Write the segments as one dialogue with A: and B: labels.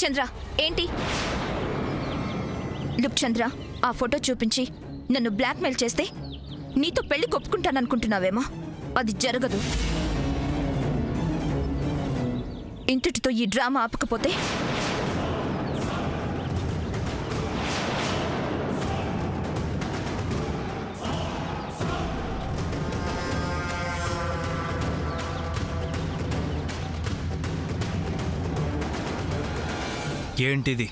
A: చంద్ర ఏంటి? లుక్ చంద్ర, ఆ ఫోటో చూపించి నన్ను బ్లాక్మెయిల్ చేస్తే నీతో పెళ్లి కొప్పుకుంటాననుకుంటున్నావేమో. అది జరగదు. ఇంతటితో ఈ డ్రామా ఆపకపోతే
B: ఏంటిది?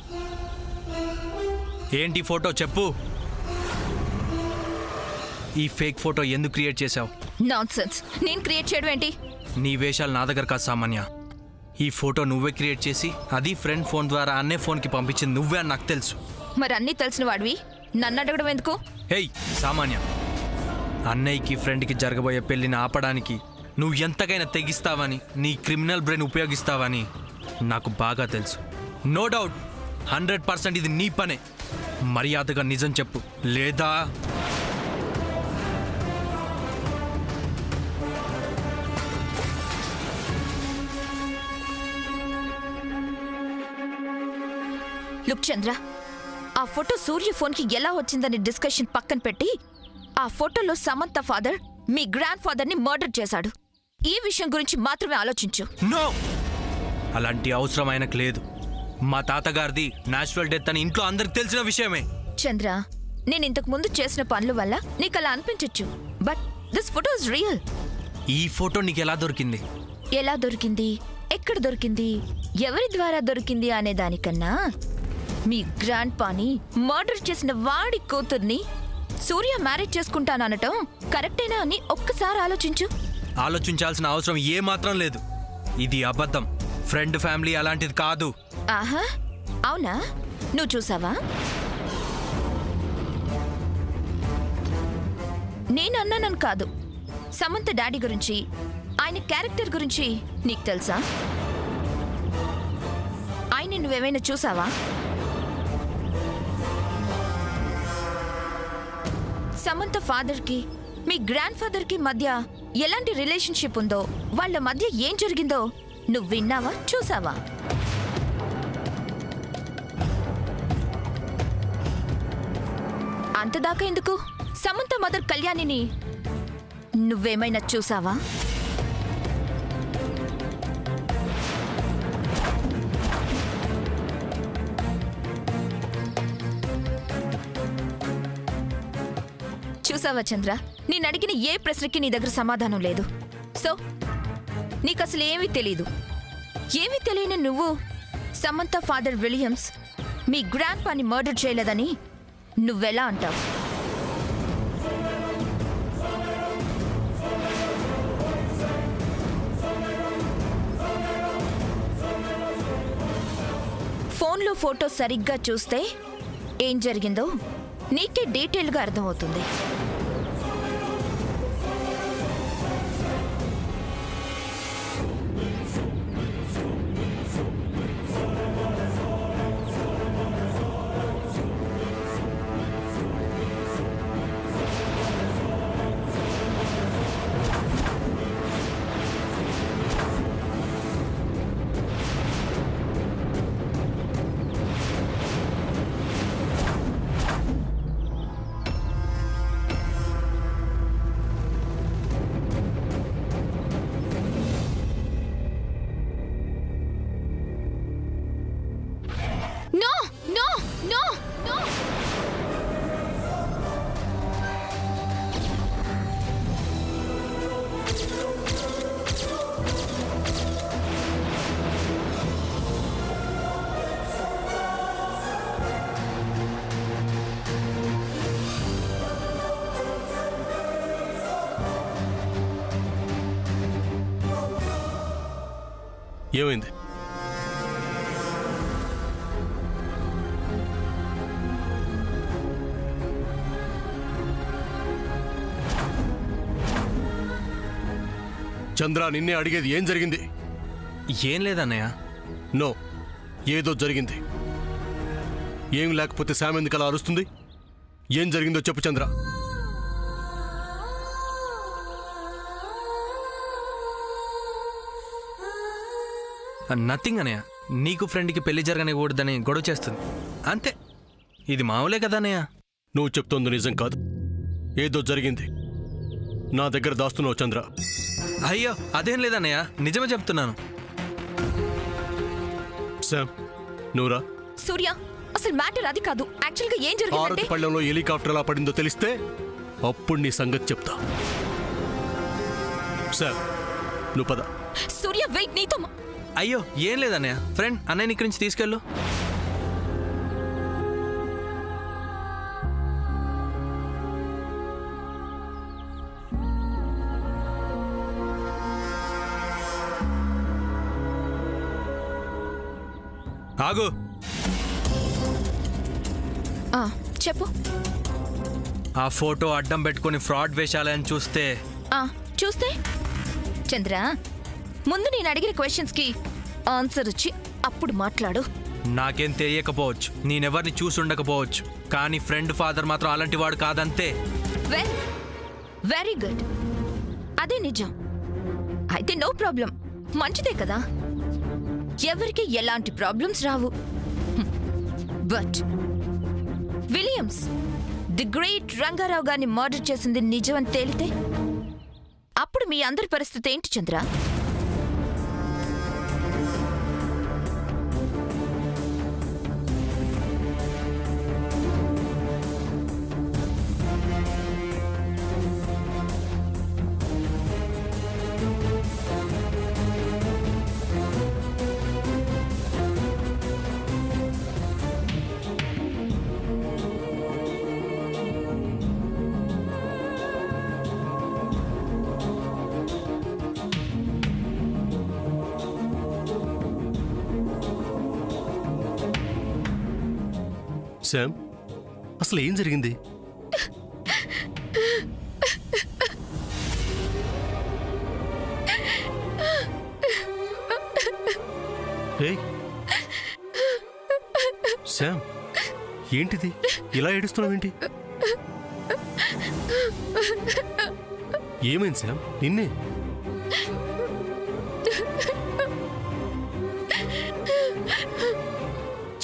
B: ఏంటి ఫోటో చెప్పు. ఈ ఫేక్ ఫోటో ఎందుకు క్రియేట్ చేశావు?
A: నాన్సెన్స్. నేను క్రియేట్ చేయడం ఏంటి?
B: నీ వేషాలు నా దగ్గర కాదు సామాన్య. ఈ ఫోటో నువ్వే క్రియేట్ చేసి అది ఫ్రెండ్ ఫోన్ ద్వారా అన్నయ్య ఫోన్కి పంపించింది నువ్వే అని నాకు తెలుసు.
A: మరి అన్నీ తెలిసిన వాడివి నన్ను అడగడం ఎందుకు?
B: హేయ్ సామాన్య, అన్నయ్యకి ఫ్రెండ్కి జరగబోయే పెళ్లిని ఆపడానికి నువ్వు ఎంతకైనా తెగిస్తావని, నీ క్రిమినల్ బ్రెయిన్ ఉపయోగిస్తావని నాకు బాగా తెలుసు. నో డౌట్ 100% ఇది నీ పనే. మర్యాదగా నిజం చెప్పు, లేదా
A: లుక్ చంద్ర, ఆ ఫోటో సూర్య ఫోన్కి ఎలా వచ్చిందని డిస్కషన్ పక్కన పెట్టి, ఆ ఫోటోలో సమంత ఫాదర్ మీ గ్రాండ్ ఫాదర్ని మర్డర్ చేశాడు. ఈ విషయం గురించి మాత్రమే ఆలోచించు.
B: నో, అలాంటి అవసరం ఆయనకు లేదు. మా తాతగారిది న్యాచురల్ డెత్ అని ఇంట్లో అందరికి తెలిసిన విషయమే.
A: చంద్ర, నేను ఇంతకు ముందు చేసిన పనుల వల్ల నీకు అలా అనిపించచ్చు, but this photo is real.
B: ఈ ఫోటో నీకు ఎలా దొరికింది?
A: ఎలా దొరికింది, ఎక్కడ దొరికింది, ఎవరి ద్వారా దొరికింది అనే దానికన్నా మీ గ్రాండ్ పాని మర్డర్ చేసిన వాడి కూతుర్ని సూర్య మ్యారేజ్ చేసుకుంటాననటం కరెక్టేనా అని ఒక్కసారి ఆలోచించు.
B: ఆలోచించాల్సిన అవసరం ఏమాత్రం లేదు. ఇది అబద్ధం. ఫ్రెండ్ ఫ్యామిలీ అలాంటిది కాదు.
A: ఆహా, అవునా? నువ్వు చూసావా? నేను అన్నానని కాదు, సమంత డాడీ గురించి, ఆయన క్యారెక్టర్ గురించి నీకు తెలుసా? ఆయన నువ్వేమైనా చూసావా? సమంత ఫాదర్కి మీ గ్రాండ్ ఫాదర్కి మధ్య ఎలాంటి రిలేషన్షిప్ ఉందో, వాళ్ళ మధ్య ఏం జరిగిందో నువ్వు విన్నావా, చూసావా? అంతదాకా ఎందుకు, సమంత మదర్ కళ్యాణిని నువ్వేమైనా చూసావా? చూసావా చంద్ర, నేను అడిగిన ఏ ప్రశ్నకి నీ దగ్గర సమాధానం లేదు. సో నీకు అసలు ఏమీ తెలీదు. ఏమీ తెలియని నువ్వు సమంత ఫాదర్ విలియమ్స్ మీ గ్రాండ్ పాని మర్డర్ చేయలేదని నువ్వెలా అంటావు? ఫోన్లో ఫోటో సరిగ్గా చూస్తే ఏం జరిగిందో నీకే డీటెయిల్గా అర్థమవుతుంది.
C: ఏమైంది? చంద్ర, నిన్నే అడిగేది, ఏం జరిగింది?
B: ఏం లేదన్నయ్య.
C: నో, ఏదో జరిగింది. ఏం లేకపోతే శామ్ ఎందుకు అలా అరుస్తుంది? ఏం జరిగిందో చెప్పు చంద్ర.
B: నథింగ్ అన్నయ్య, నీకు ఫ్రెండ్కి పెళ్లి జరగనికూడదని గొడవ చేస్తుంది అంతే. ఇది మామూలే కదా అన్నయ్య.
C: నువ్వు చెప్తోంది నిజం కాదు, ఏదో జరిగింది. నా దగ్గర దాస్తున్నావు చంద్ర.
B: అయ్యో అదేం లేదన్నయ్య, నిజమే చెప్తున్నాను.
C: శామ్ నువ్వురా.
A: సూర్య, అసలు మ్యాటర్ అది కాదు. యాక్చువల్గా ఏం జరిగిందంటే
C: ఆరతి పళ్ళెంలో హెలికాప్టర్ ఎలా పడిందో తెలిస్తే అప్పుడు నీ సంగతి చెప్తా. శామ్ నువ్వు పద.
A: సూర్య వెయిట్, నీతో
B: అయ్యో ఏం లేదన్నయ్య, ఫ్రెండ్ అన్నయ్యని ఇక్కడి నుంచి తీసుకెళ్ళు. ఆగు.
A: చెప్పు.
B: ఆ ఫోటో అడ్డం పెట్టుకుని ఫ్రాడ్ వేషాలని చూస్తే
A: చూస్తే చంద్ర, ముందు నేను అడిగిన క్వశ్చన్స్కి ఆన్సర్ వచ్చి అప్పుడు మాట్లాడు.
B: నాకేం తెలియకపోవచ్చు, నేనెవరిని చూసి ఉండకపోవచ్చు, కానీ ఫ్రెండ్ ఫాదర్ మాత్రం అలాంటి వాడు కాదంతే.
A: వెరీ గుడ్, అదే నిజం. అయితే నో ప్రాబ్లం, మంచిదే కదా. ఎవరికి ఎలాంటి problems Rao. But Williams the great Rangarao గారిని మర్డర్ చేసింది నిజం అని తేలితే అప్పుడు మీ అందరి పరిస్థితి ఏంటి చంద్ర?
C: శామ్ అసలు ఏం జరిగింది? శామ్ ఏంటిది, ఇలా ఏడుస్తున్నావేంటి? ఏమైంది శామ్? నిన్నే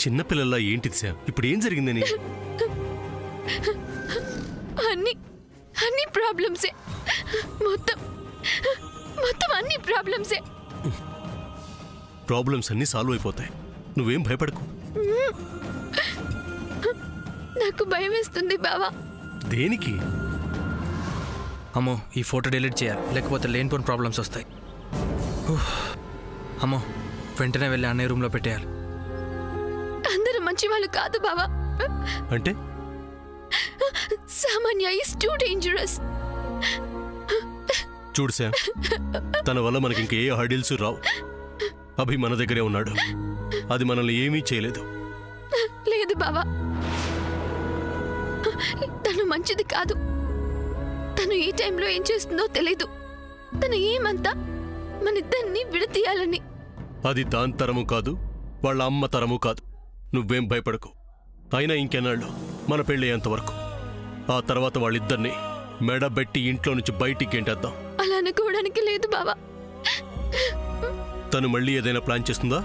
C: చిన్నపిల్లల్లా ఏంటిది శామ్? ఇప్పుడు ఏం జరిగిందని?
A: అన్ని ప్రాబ్లమ్సే, మొత్తం అన్ని ప్రాబ్లమ్సే.
C: ప్రాబ్లమ్స్ అన్నీ సాల్వ్ అయిపోతాయి, నువ్వేం భయపడకు.
A: నాకు భయం వేస్తుంది బావా.
C: దేనికి?
B: అమ్మో ఈ ఫోటో డిలీట్ చేయాలి, లేకపోతే లేనిపోని ప్రాబ్లమ్స్ వస్తాయి. అమ్మో వెంటనే వెళ్ళి అన్నయ్య రూమ్లో పెట్టేయాలి.
A: అందరూ మంచి వాళ్ళు కాదు బావా.
C: అంటే
A: సామాన్య ఈస్ టూ డేంజరస్.
C: చూడు శామ్, తన వల్ల మనకి ఇంకే హర్డిల్స్ రావు. అభి మన దగ్గరే ఉన్నాడు, అది మనల్ని ఏమీ చేయలేదు.
A: లేదు బావా, తను మంచిది కాదు. తను ఈ టైంలో ఏం చేస్తుందో తెలీదు. తను ఏమంతా మనిద్దరిని విడతీయాలని. అది
C: దాని తరము కాదు, వాళ్ళ అమ్మ తరము కాదు. నువ్వేం భయపడకు. అయినా ఇంకెన్నాళ్ళు మన పెళ్ళయ్యేంతవరకు. ఆ తర్వాత వాళ్ళిద్దరిని మెడబెట్టి ఇంట్లో నుంచి బయటికి గెంటేద్దాం.
A: అలా అనుకోవడానికి లేదు బావా.
C: తను మళ్ళీ ఏదైనా ప్లాన్ చేస్తుందా?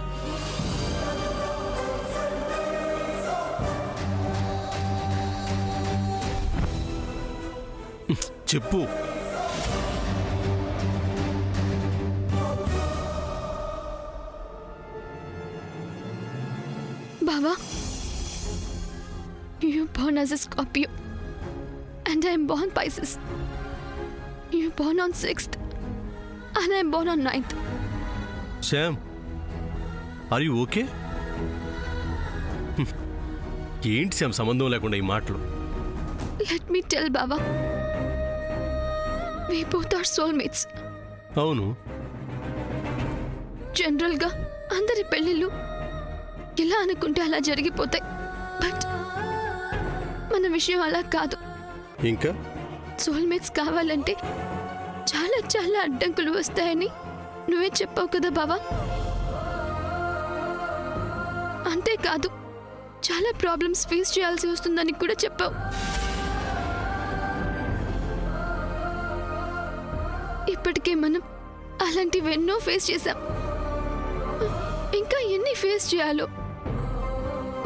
C: చెప్పు.
A: బావా, you born as a Scorpio and I am born Pisces. You born on 6th and I am born on 9th.
C: Sam, are you okay? ఏంటి శామ్ సంబంధం లేకుండా ఈ మాటలు?
A: Let me tell బావా, we both are soulmates.
C: అవును.
A: జనరల్గా అందరి పెళ్ళిళ్ళు ఎలా అనుకుంటే అలా జరిగిపోతాయి. బట్ మన విషయం అలా కాదు.
C: ఇంకా
A: సోల్మేట్స్ కావాలంటే చాలా చాలా అడ్డంకులు వస్తాయని నువ్వే చెప్పావు కదా బావా. అంతేకాదు చాలా ప్రాబ్లమ్స్ ఫేస్ చేయాల్సి వస్తుందని కూడా చెప్పావు. ఇప్పటికే మనం అలాంటివెన్నో ఫేస్ చేశాం. ఇంకా ఎన్ని
D: ఎన్ని ఫేస్ చేయాలో,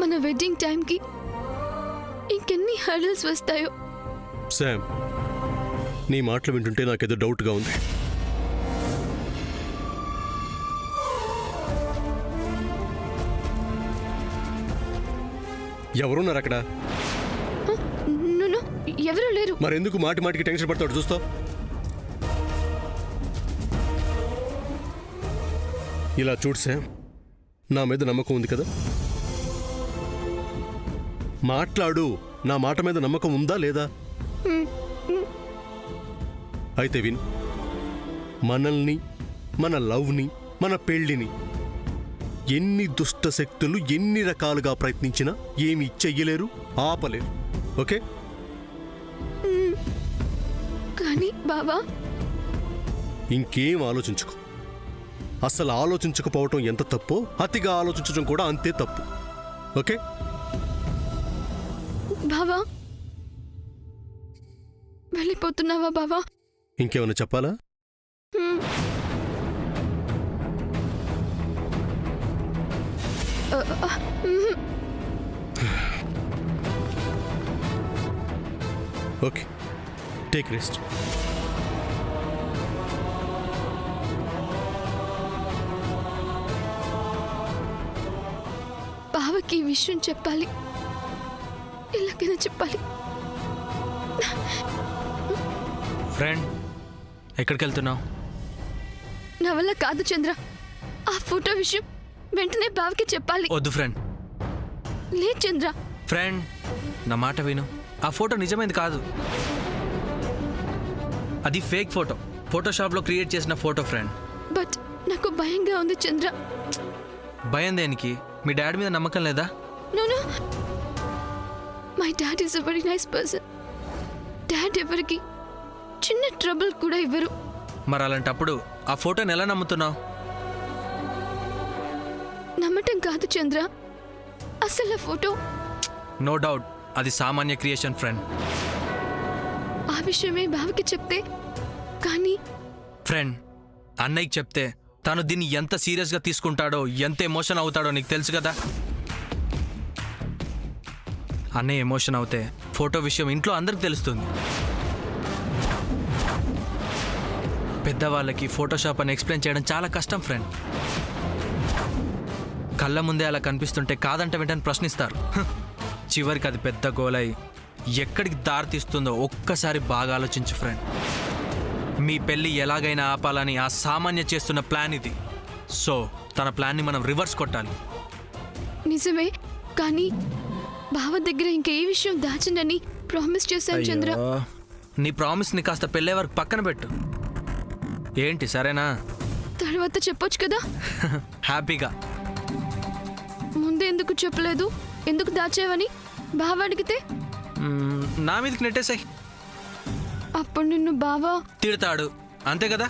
D: మన వెడ్డింగ్ టైంకి ఇంకెన్ని హర్డల్స్ వస్తాయో.
C: శామ్, నీ మాటలు వింటుంటే నాకేదో డౌట్గా ఉంది. ఎవరున్నారు అక్కడ?
D: నో, ఎవరూ లేరు.
C: మరెందుకు మాటి మాటికి టెన్షన్ పడతాడు చూస్తావు? ఇలా చూడు శామ్, నా మీద నమ్మకం ఉంది కదా? మాట్లాడు. నా మాట మీద నమ్మకం ఉందా లేదా? అయితే విన్, మనల్ని, మన లవ్ని, మన పెళ్లిని ఎన్ని దుష్ట శక్తులు ఎన్ని రకాలుగా ప్రయత్నించినా ఏమి చెయ్యలేరు, ఆపలేరు. ఓకే?
D: కానీ బావా,
C: ఇంకేం ఆలోచించుకో. అసలు ఆలోచించకపోవటం ఎంత తప్పో అతిగా ఆలోచించడం కూడా అంతే తప్పు. ఓకే?
D: బావా, వెళ్ళిపోతున్నావా బావా?
C: ఇంకేమైనా చెప్పాలా? Okay, take rest.
D: బావకి ఈ విషయం చెప్పాలి, ఎలాగైనా చెప్పాలి.
B: ఫ్రెండ్, ఎక్కడికి వెళ్తున్నావు?
D: నా వల్ల కాదు చంద్ర. ఆ ఫోటో విషయం వెంటనే బావకి చెప్పాలి.
B: వద్దు ఫ్రెండ్.
D: లేదు చంద్ర.
B: ఫ్రెండ్, నా మాట విను. ఆ ఫోటో నిజమైంది కాదు. అది ఫేక్ ఫోటో, ఫోటోషాప్లో క్రియేట్ చేసిన ఫోటో ఫ్రెండ్.
D: బట్ నాకు భయంగా ఉంది చంద్ర.
B: భయం దేనికి? మీ డాడీ మీద నమ్మకం లేదా?
D: No, my dad is a very nice person. Dad ఎవరికి చిన్న ట్రబుల్ కూడా ఇవ్వరు.
B: మరి అలాంటప్పుడు ఆ ఫోటోని ఎలా నమ్ముతున్నావు?
D: నమ్మటం కాదు చంద్ర, అసలు ఆ ఫోటో.
B: నో డౌట్ అది సామాన్య క్రియేషన్ ఫ్రెండ్.
D: ఆ విషయమే బావకి చెప్తే. కానీ
B: ఫ్రెండ్, అన్నయ్యకి చెప్తే తను దీన్ని ఎంత సీరియస్గా తీసుకుంటాడో, ఎంత ఎమోషన్ అవుతాడో నీకు తెలుసు కదా. అన్నయ్య ఎమోషన్ అవుతే ఫోటో విషయం ఇంట్లో అందరికి తెలుస్తుంది. పెద్దవాళ్ళకి ఫోటోషాప్ అని ఎక్స్ప్లెయిన్ చేయడం చాలా కష్టం ఫ్రెండ్. కళ్ళ ముందే అలా కనిపిస్తుంటే కాదంట వెంటనే ప్రశ్నిస్తారు. చివరికి అది పెద్ద గోలై ఎక్కడికి దారి తీస్తుందో ఒక్కసారి బాగా ఆలోచించు ఫ్రెండ్. మీ పెళ్ళి ఎలాగైనా ఆపాలని ఆ సామాన్య చేస్తున్న ప్లాన్ ఇది. సో తన ప్లాన్ని మనం రివర్స్ కొట్టాలి.
D: నిజమే, కానీ బావ దగ్గర ఇంకే విషయం దాచండి ప్రామిస్ చేశాను చంద్ర.
B: అయ్యో, నీ ప్రామిస్ని కాస్త పెళ్ళే వరకు పక్కన పెట్టు. ఏంటి, సరేనా?
D: తర్వాత చెప్పొచ్చు కదా.
B: హ్యాపీగా.
D: ముందే ఎందుకు చెప్పలేదు, ఎందుకు దాచేవని బావ అడిగితే
B: నా మీదకి నెట్టేసాయి.
D: అప్పుడు నిన్ను బావా
B: తిడతాడు, అంతే కదా.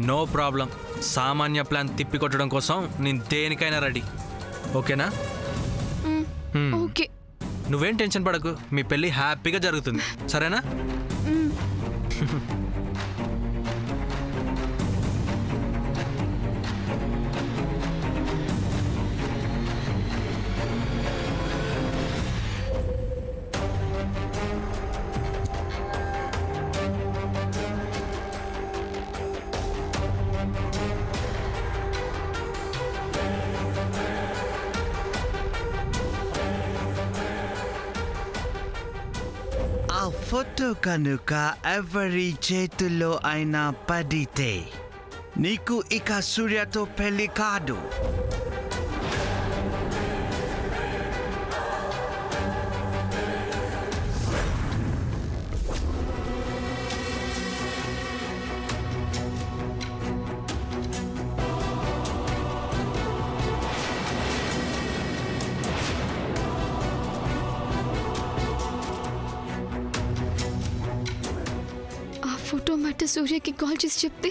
B: No problem. సామాన్య ప్లాన్ తిప్పికొట్టడం కోసం నేను దేనికైనా రెడీ. ఓకేనా?
D: ఓకే.
B: నువ్వేం టెన్షన్ పడకు, మీ పెళ్ళి హ్యాపీగా జరుగుతుంది, సరేనా?
E: ఆ ఫోటో కనుక ఎవరి చేతుల్లో అయినా పడితే నీకు ఇక సూర్యతో పెళ్లి కాదు.
D: ఫోటో మాట సూర్యకి కాల్ చేసి చెప్తే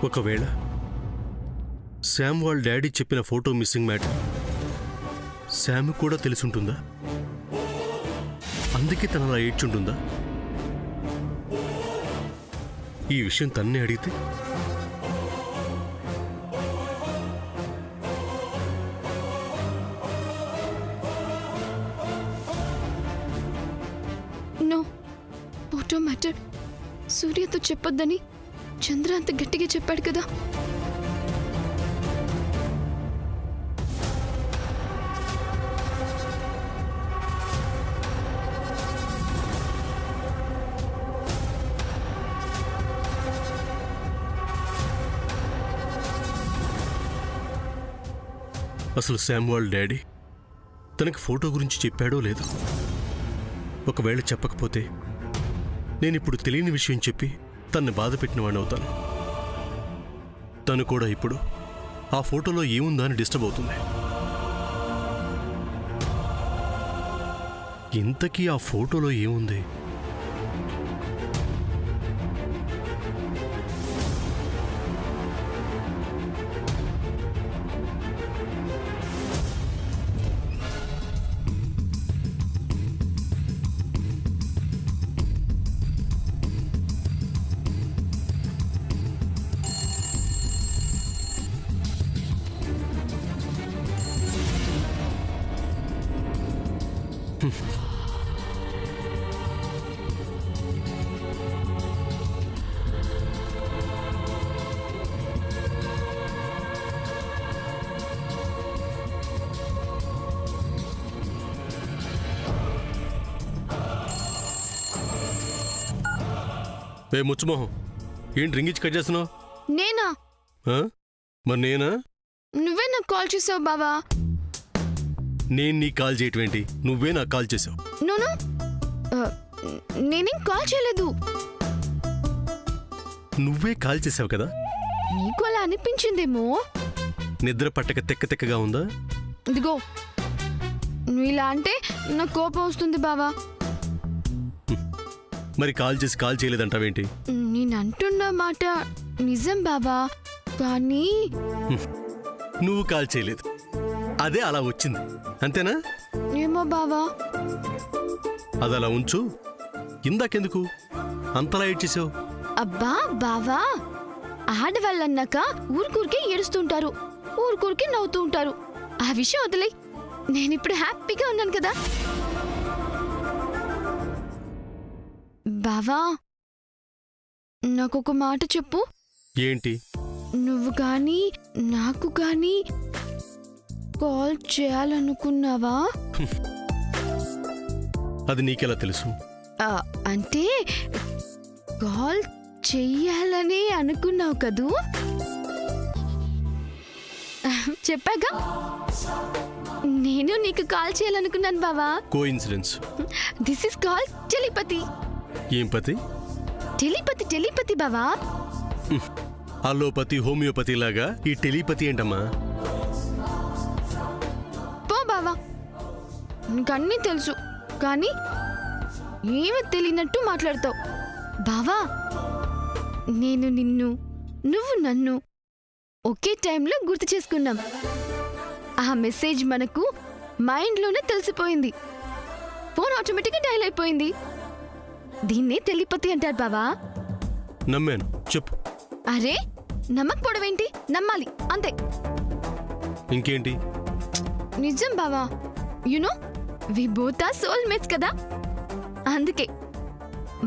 C: ఒకవేళ శామ్ వాళ్ళ డాడీ చెప్పిన ఫోటో మిస్సింగ్ మ్యాటర్ శామ్ కూడా తెలుసుంటుందా? అందుకే తను అలా ఏడ్చుంటుందా? ఈ విషయం తన్నే అడిగితే
D: నో, ఫోటో మ్యాటర్ సూర్యతో చెప్పొద్దని చంద్ర అంత గట్టిగా చెప్పాడు కదా.
C: అసలు శామ్ వాళ్ళ డాడీ తనకి ఫోటో గురించి చెప్పాడో లేదో. ఒకవేళ చెప్పకపోతే నేనిప్పుడు తెలియని విషయం చెప్పి తన్ని బాధ పెట్టిన వాడిని అవుతాను. తను కూడా ఇప్పుడు ఆ ఫోటోలో ఏముందా అని డిస్టర్బ్ అవుతుంది. ఇంతకీ ఆ ఫోటోలో ఏముంది? ఏ ముచ్చుమోహం, ఏంటి రింగిచ్చి కట్ చేస్తున్నావు?
D: నేనా?
C: మరి నేనా?
D: నువ్వే నాకు కాల్ చేసావు బావా.
C: నేను నీ కాల్ చేయటం ఏంటి? నువ్వే నాకు కాల్ చేసావు.
D: నోను, నేనేం కాల్ చేయలేదు.
C: నువ్వే కాల్ చేసావు కదా.
D: నీకు అలా అనిపించిందేమో.
C: నిద్ర పట్టక తెక్కగా ఉందా?
D: ఇదిగో, నువ్వు ఇలా అంటే నాకు కోపం వస్తుంది బావా.
C: మరి కాల్ చేయలేదంటావేంటి?
D: నేను అంటున్న మాట నిజం బావా, కానీ
C: నువ్వు కాల్ చేయలేదు, అదే అలా వచ్చింది, అంతేనా?
D: ఏమో బావా.
C: అది అలా ఉంచు. ఇందాకెందుకు అంతలా ఏడ్చేసావు?
D: అబ్బా బావా, ఆడవాళ్ళన్నాక ఊరికూరికే ఏడుస్తుంటారు, ఊరికూరికే నవ్వుతూ ఉంటారు. ఆ విషయం వదిలే, నేనిప్పుడు హ్యాపీగా ఉన్నాను కదా. బావా, నాకొక మాట చెప్పు.
C: ఏంటి?
D: నువ్వు కానీ నాకు కానీ కాల్ చేయాలనుకున్నావా?
C: అది నీకెలా తెలుసు?
D: అంటే కాల్ చెయ్యాలని అనుకున్నావు కదూ. చెప్పాగా, నేను నీకు కాల్ చేయాలనుకున్నాను బావా.
C: Coincidence.
D: This is call telepathy.
C: ఏం పతి?
D: టెలిపతి బావా.
C: అలోపతి, హోమియోపతి లాగా ఈ టెలిపతి ఏంటమ్మా?
D: పో బావా, నీకన్నీ తెలుసు కానీ ఏమీ తెలియనట్టు మాట్లాడతావు. బావా, నేను నిన్ను, నువ్వు నన్ను ఒకే టైంలో గుర్తు చేసుకున్నాం. ఆ మెసేజ్ మనకు మైండ్లోనే తెలిసిపోయింది. ఫోన్ ఆటోమేటిక్గా డయల్ అయిపోయింది. దీన్నే టెలిపతి అంటారు బావా.
C: నమ్మాను, చెప్పు.
D: అరే, నమ్మకపోవడమేంటి? నమ్మాలి అంతే.
C: ఇంకేంటి?
D: నిజం బావా. You know, we both are soulmates కదా. అందుకే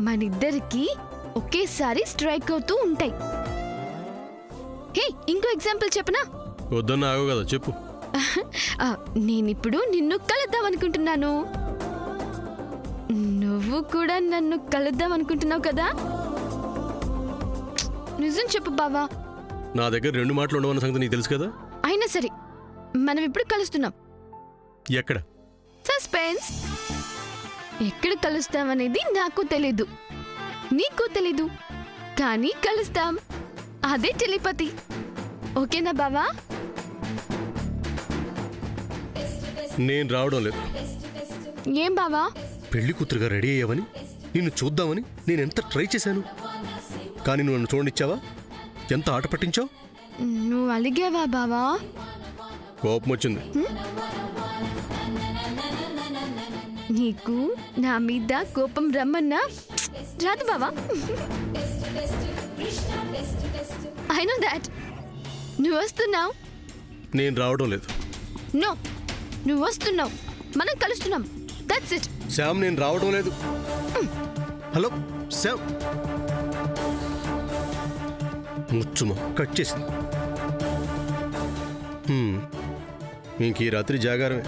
D: మనిద్దరికి ఒకేసారి స్ట్రైక్ అవుతూ ఉంటాయి. హే, ఇంకో ఎగ్జాంపుల్ చెప్పనా?
C: వద్దన్న ఆగో కదా, చెప్పు.
D: నేనిప్పుడు నిన్ను కలుద్దాం అనుకుంటున్నాను, నువ్వు కూడా నన్ను కలుద్దాం అనుకుంటున్నావు కదా. నిజం చెప్పు బావా.
C: నా దగ్గర 2 మాటలు ఉండవన్న సంగతి నీకు తెలుసు కదా.
D: అయినా సరే, మనం ఇప్పుడు కలుస్తున్నాం.
C: ఎక్కడ?
D: సస్పెన్స్. ఎక్కడ కలుస్తామనేది నాకు తెలీదు, నీకు తెలీదు, కానీ కలుస్తాం. అదే టెలిపతి. ఓకేనా బావా?
C: నేను రావడం లేదు.
D: ఏం బావా?
C: పెళ్లి కూతురుగా రెడీ అయ్యావని, నిన్ను చూద్దామని నేను ఎంత ట్రై చేశాను, కానీ నువ్వు నన్ను చూడనిచ్చావా? ఎంత ఆట పట్టించావు?
D: నువ్వు అలిగావా బావా?
C: కోపం వచ్చింది.
D: నీకు నా మీద కోపం రమ్మన్నా రాదు బావా. I know that. నువ్వు వస్తున్నావు.
C: నేను రావడం లేదు.
D: నో, నువ్వు వస్తున్నావు. మనం కలుస్తున్నాం. That's it.
C: శ్యామ్, నేను రావడం లేదు. హలో శ్యామ్. ముచ్చుమా కట్ చేసింది. ఇంక ఈ రాత్రి జాగారమే.